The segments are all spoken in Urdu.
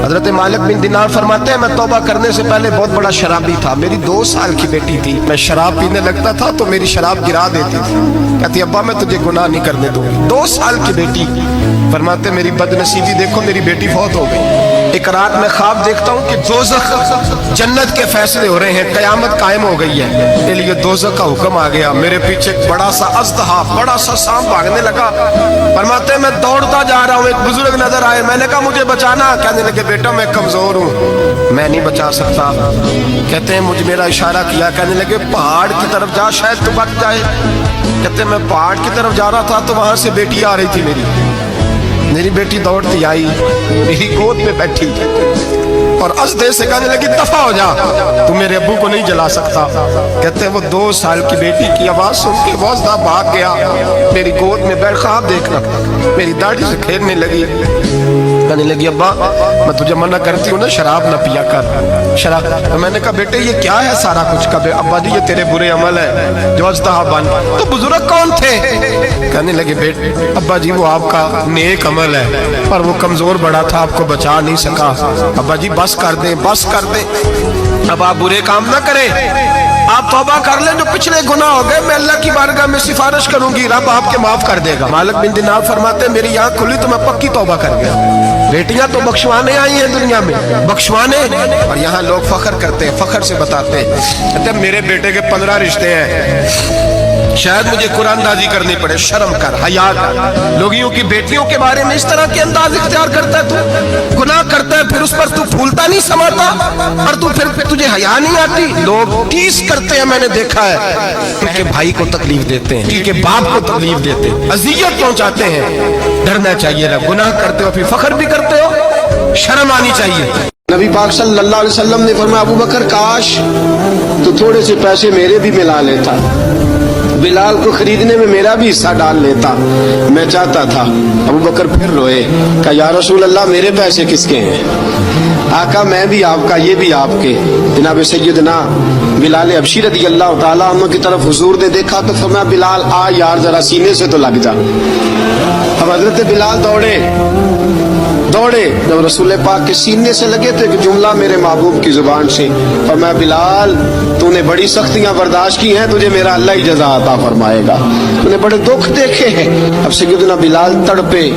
حضرت مالک بن دینار فرماتے ہیں میں توبہ کرنے سے پہلے بہت بڑا شرابی تھا، میری 2 سال کی بیٹی تھی، میں شراب پینے لگتا تھا تو میری شراب گرا دیتی تھی، کہتی ابا میں تجھے گناہ نہیں کرنے دوں گی۔ 2 سال کی بیٹی، فرماتے میری بد نصیبی دیکھو میری بیٹی فوت ہو گئی۔ ایک رات میں خواب دیکھتا ہوں کہ دوزخ جنت کے فیصلے ہو رہے ہیں، قیامت قائم ہو گئی ہے، اس لیے دوزخ کا حکم آ گیا۔ میرے پیچھے ایک بڑا سا اژدہا، بڑا سا سانپ بھاگنے لگا، فرماتے ہیں میں دوڑتا جا رہا ہوں، ایک بزرگ نظر آئے، میں نے کہا مجھے بچانا، کہنے لگے بیٹا میں کمزور ہوں، میں نہیں بچا سکتا۔ کہتے ہیں مجھے میرا اشارہ کیا، کہنے لگے پہاڑ کی طرف جا شاید تو بچ جائے۔ کہتے ہیں میں پہاڑ کی طرف جا رہا تھا تو وہاں سے بیٹی آ رہی تھی، میری بیٹی دوڑتی آئی، میری گود میں بیٹھی اور اژدہے سے کہنے لگی دفع ہو جا، تو میرے ابو کو نہیں جلا سکتا۔ کہتے ہیں وہ 2 سال کی بیٹی کی آواز سن کے وہ اژدہا بھاگ گیا، میری گود میں بیٹھ خواب دیکھنا، میری داڑھی سے کھیلنے لگی، کہنے لگی ابا میں تجھے منع کرتی ہوں نا شراب نہ پیا کر شراب۔ میں نے کہا بیٹے یہ کیا ہے سارا کچھ؟ کبھی ابا جی یہ تیرے برے عمل ہے جو اژدہا بن۔ تو بزرگ کون تھے؟ کہنے لگے بیٹے ابا جی وہ آپ کا نیک عمل ہے پر وہ کمزور بڑا تھا، آپ کو بچا نہیں سکا۔ ابا جی بس کر دیں، بس کر دیں، اب آپ برے کام نہ کریں، آپ توبہ کر لیں، جو پچھلے گناہ ہو گئے میں اللہ کی بارگاہ میں سفارش کروں گی، رب آپ کے معاف کر دے گا۔ مالک بن دینار فرماتے ہیں میری آنکھ کھلی تو میں پکی توبہ کر گیا۔ بیٹیاں تو بخشوانے آئی ہیں دنیا میں، بخشوانے، اور یہاں لوگ فخر کرتے ہیں، فخر سے بتاتے ہیں، کہتے ہیں میرے بیٹے کے 15 رشتے ہیں، شاید مجھے قرآن دازی کرنی پڑے، شرم کر، حیا کر۔ لوگیوں کی بیٹیوں کے بارے میں اس طرح کے انداز اختیار کرتا ہے، تو گناہ کرتا ہے پھر اس پر تو پھولتا نہیں سماتا، اور تو پھر تجھے حیا نہیں آتی۔ لوگ ٹیس کرتے ہیں، میں نے دیکھا ہے، ان کے بھائی کو تکلیف دیتے ہیں، ان کے باپ کو تکلیف دیتے ہیں، اذیت پہنچاتے ہیں۔ ڈرنا چاہیے نا، گناہ کرتے ہو پھر فخر بھی کرتے ہو، شرم آنی چاہیے۔ نبی پاک صلی اللہ علیہ وسلم نے فرمایا ابو بکر کاش تو تھوڑے سے پیسے میرے بھی ملا لیتا، بلال کو خریدنے میں میرا بھی حصہ ڈال لیتا، میں چاہتا تھا۔ ابو بکر پھر روئے، کہا یا رسول اللہ میرے پیسے کس کے ہیں؟ آقا میں بھی آپ کا، یہ بھی آپ کے۔ جناب سیدنا بلال حبشی رضی اللہ تعالیٰ عنہ کی طرف حضور نے دیکھا تو فرمایا بلال آ یار ذرا سینے سے تو لگ جا۔ اب حضرت بلال دوڑے، جب رسول پاک کے سینے سے لگے تو ایک جملہ میرے محبوب کی زبان سے، فرمایا بلال تو نے بڑی سختیاں برداشت کی ہیں، تجھے میرا اللہ ہی جزا عطا فرمائے گا، تو نے بڑے دکھ دیکھے ہیں۔ اب سیدنا بلال تڑپے،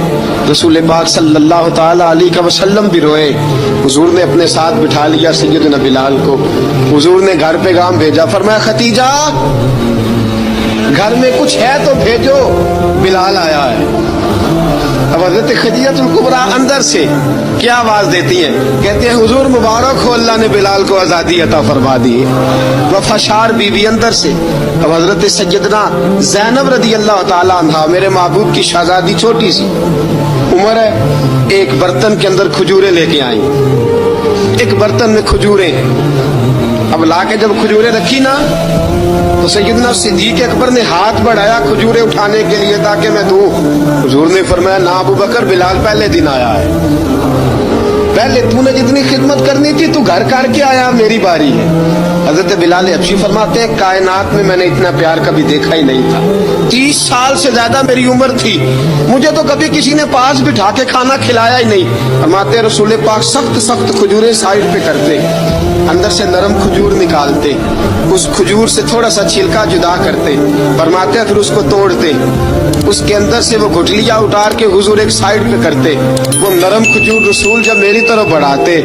رسول پاک صلی اللہ تعالی علیہ وسلم بھی روئے۔ حضور نے اپنے ساتھ بٹھا لیا سیدنا بلال کو، حضور نے گھر پیغام بھیجا، فرمایا ختیجہ گھر میں کچھ ہے تو بھیجو، بلال آیا ہے۔ اب حضرت خدیجہ الکبریٰ اندر سے کیا آواز دیتی ہیں؟ کہتے ہیں حضور مبارک ہو، اللہ نے بلال کو آزادی عطا فرما دی۔ وفاشار بیوی اندر سے، اب حضرت سیدنا زینب رضی اللہ تعالی عنہا میرے محبوب کی شہزادی، چھوٹی سی عمر ہے، ایک برتن کے اندر کھجوریں لے کے آئیں، ایک برتن میں کھجوریں، اب لا کے جب کھجوریں رکھی نا تو سیدنا صدیق اکبر نے ہاتھ بڑھایا کھجوریں اٹھانے کے لیے تاکہ میں دوں۔ حضور نے فرمایا نہ ابو بکر، بلال پہلے دن آیا ہے، پہلے تو نے جتنی خدمت کرنی تھی تو گھر کر کے آیا، میری باری ہے۔ حضرت بلال حبشی فرماتے ہیں کائنات میں نے اتنا پیار کبھی دیکھا ہی نہیں تھا، 30 سال سے زیادہ میری عمر تھی، مجھے تو کبھی کسی نے پاس بٹھا کے کھانا کھلایا ہی نہیں۔ فرماتے ہیں رسول پاک سخت سخت کھجوریں سائڈ پہ کرتے، اندر سے نرم کھجور نکالتے، اس کھجور سے تھوڑا سا چھلکا جدا کرتے، فرماتے ہیں پھر اس کو توڑتے، اس کے اندر سے وہ گٹلیاں اتار کے حضور ایک سائڈ پہ کرتے، وہ نرم کھجور رسول جب میری طرف بڑھاتے،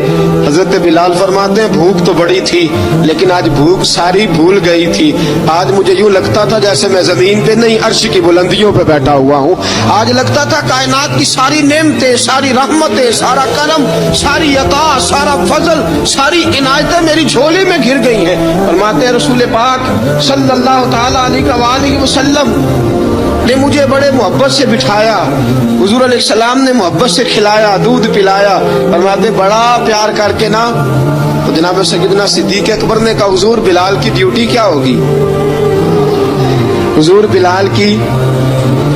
حضرت بلال فرماتے ہیں بھوک تو بڑی تھی لیکن آج بھوک ساری بھول گئی تھی، آج مجھے یوں لگتا تھا جیسے میں زمین پہ نہیں عرش کی بلندیوں پہ بیٹھا ہوا ہوں، آج لگتا تھا کائنات کی ساری نعمتیں، ساری رحمتیں، سارا کرم، ساری عطا، سارا فضل، ساری عنایتیں میری جھولی میں گر گئی ہیں۔ فرماتے ہیں رسول پاک صلی اللہ تعالی علیہ وسلم نے مجھے بڑے محبت سے بٹھایا، حضور علیہ السلام نے محبت سے کھلایا، دودھ پلایا، فرماتے بڑا پیار کر کے نا، تو جناب سیدنا صدیق اکبر نے کہا حضور بلال کی ڈیوٹی کیا ہوگی؟ حضور بلال کی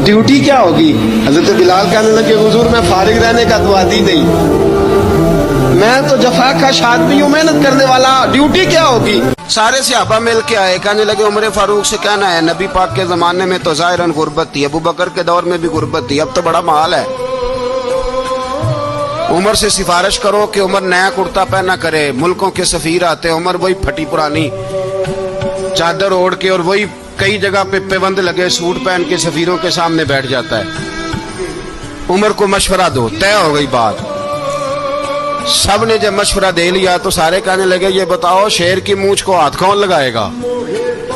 ڈیوٹی کیا ہوگی؟ حضرت بلال کہنے لگے حضور میں فارغ رہنے کا تو عادی نہیں، میں تو جفا کا آدمی ہوں، محنت کرنے والا، ڈیوٹی کیا ہوگی؟ سارے صحابہ مل کے آئے، کہنے لگے عمر فاروق سے کہنا ہے نبی پاک کے زمانے میں تو ظاہراً غربت تھی، ابو بکر کے دور میں بھی غربت تھی، اب تو بڑا مال ہے۔ عمر سے سفارش کرو کہ عمر نیا کرتا پہنا کرے. ملکوں کے سفیر آتے, عمر وہی پھٹی پرانی چادر اوڑھ کے اور وہی کئی جگہ پہ پیوند لگے سوٹ پہن کے سفیروں کے سامنے بیٹھ جاتا ہے. عمر کو مشورہ دو, طے ہو گئی بات. سب نے جب مشورہ دے لیا تو سارے کہنے لگے یہ بتاؤ شیر کی مونچھ کو ہاتھ کون لگائے گا؟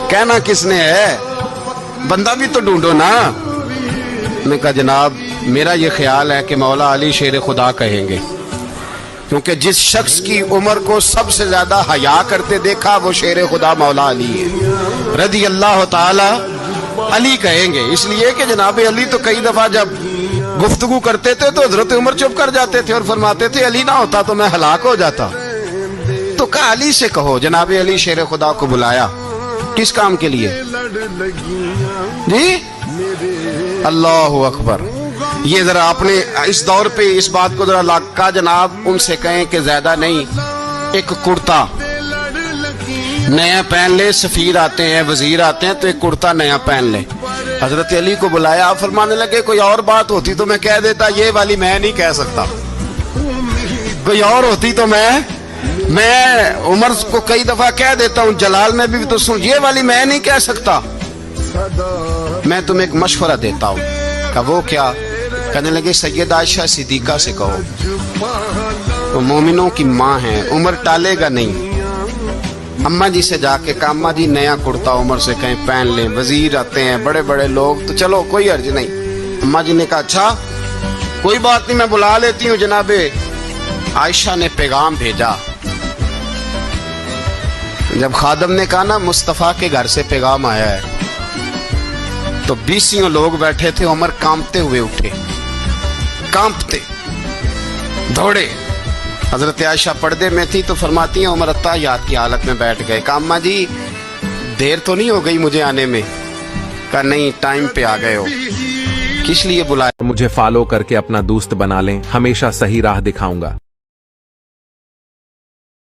کہنا کس نے ہے؟ بندہ بھی تو ڈھونڈو نا. میں کہا جناب میرا یہ خیال ہے کہ مولا علی شیر خدا کہیں گے, کیونکہ جس شخص کی عمر کو سب سے زیادہ حیا کرتے دیکھا وہ شیر خدا مولا علی ہے رضی اللہ تعالی. علی کہیں گے اس لیے کہ جناب علی تو کئی دفعہ جب گفتگو کرتے تھے تو حضرت عمر چپ کر جاتے تھے اور فرماتے تھے علی نہ ہوتا تو میں ہلاک ہو جاتا. تو کہا علی سے کہو. جناب علی شیر خدا کو بلایا. کس کام کے لیے جی؟ اللہ اکبر. یہ ذرا اپنے اس دور پہ اس بات کو ذرا لاکا جناب ان سے کہیں کہ زیادہ نہیں, ایک کرتا نیا پہن لے. سفیر آتے ہیں, وزیر آتے ہیں تو ایک کرتا نیا پہن لے. حضرت علی کو بلایا. آپ فرمانے لگے کوئی اور بات ہوتی تو میں کہہ دیتا, یہ والی میں نہیں کہہ سکتا. کوئی اور ہوتی تو میں عمر کو کئی دفعہ کہہ دیتا ہوں, جلال میں بھی تو سن, یہ والی میں نہیں کہہ سکتا. میں تمہیں ایک مشورہ دیتا ہوں. کہ وہ کیا؟ کہنے لگے سید عائشہ صدیقہ سے کہو, وہ مومنوں کی ماں ہیں, عمر ٹالے گا نہیں. اماں جی سے جا کے اماں جی نیا کرتا عمر سے کہیں پہن لیں. وزیر آتے ہیں, بڑے بڑے لوگ, تو چلو کوئی حرج نہیں. اماں جی نے کہا اچھا کوئی بات نہیں میں بلا لیتی ہوں. جناب عائشہ نے پیغام بھیجا. جب خادم نے کہا نا مصطفیٰ کے گھر سے پیغام آیا ہے, تو 20 لوگ بیٹھے تھے. عمر کانپتے ہوئے اٹھے, کانپتے دوڑے. حضرت عائشہ پردے میں تھی تو فرماتی ہیں عمر اتحیات کی حالت میں بیٹھ گئے. کہا اماں جی دیر تو نہیں ہو گئی مجھے آنے میں؟ کہا نہیں ٹائم پہ آ گئے ہو. کس لیے بلایا؟ مجھے فالو کر کے اپنا دوست بنا لیں, ہمیشہ صحیح راہ دکھاؤں گا.